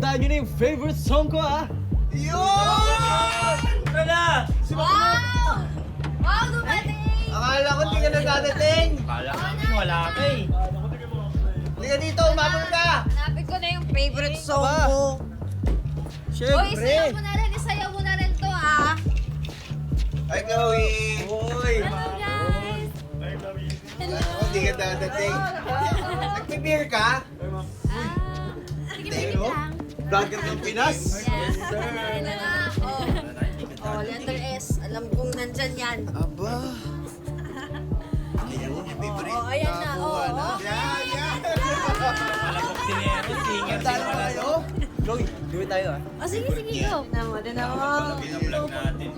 tandaan nyo na yung favorite song ko, ha? Yun! Tara na! Wow! Wow, dumating! Akala ko di ka nagdadating. Kala ko wala ka eh. Hindi ka dito, umabot ka. Hanapin ko na yung favorite song Aba. ko. Hoy, Siyempre. isayaw mo na rin. Isayaw mo na rin to, ah. Ay, Chloe. Uy. Hello, guys. Hello. Hindi ka dadating. Nag-beer ka? Sige, Hindi, sige no? lang. Vlogger ng Pinas. Yes. Ayan na nga. Oh, letter S. Alam kong nandyan yan. Aba. Ayan mo, favorite. Oh, ayan na. Oh, Yan, yan. Alam ko sinero, singer Talo na kayo? Chloe, gawin tayo, ha? oh, sige, sige, go. Din ako. Pinablog natin.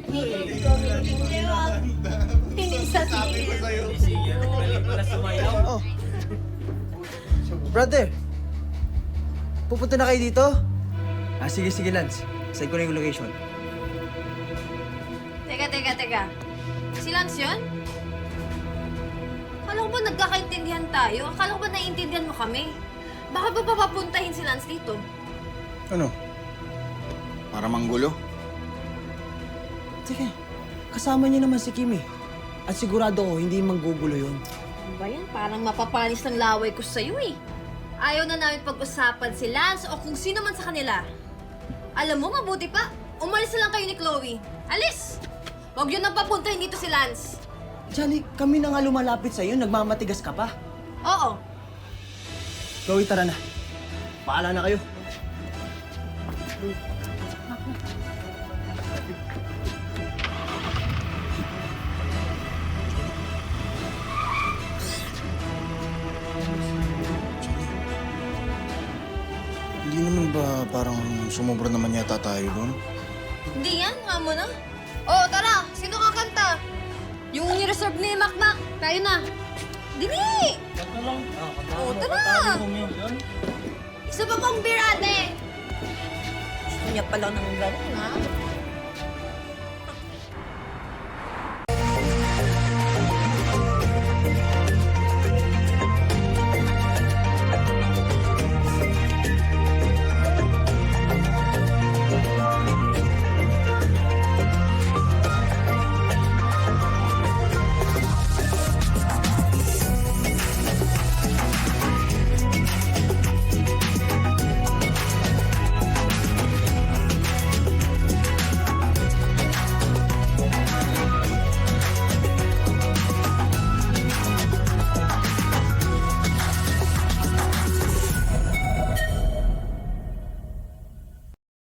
Hindi sa Sabi ko sige. sa'yo. Singer, galing pala sumayaw. Oh. Brother, pupunta na kayo dito? Sige, Lance. Send ko na yung location. Teka. Si Lance yun? Akala ko ba nagkakaintindihan tayo? Akala ko ba naiintindihan mo kami? Bakit ba papapuntahin si Lance dito? Ano? Para manggulo? Teka, kasama niya naman si Kimi. At sigurado ko, hindi manggugulo yun. Ano ba yan? Parang mapapanis ng laway ko sa'yo eh. Ayaw na namin pag-usapan si Lance o kung sino man sa kanila. Alam mo, mabuti pa. Umalis na lang kayo ni Chloe. Alis! Huwag yun ang papuntahin dito si Lance. Johnny, kami na nga lumalapit sa'yo, nagmamatigas ka pa. Oo. Chloe, tara na. Paala na kayo. Hindi naman ba parang sumobra naman yata tayo doon? Hindi yan, nga mo na. Oo, tara. Sino kakanta? Yung ni-reserve ni Makmak. Tayo na. Dili! Ito lang. Oo, tara. Yun. Isa pa pang beer, ate. Gusto niya pala ng gano'n, ha?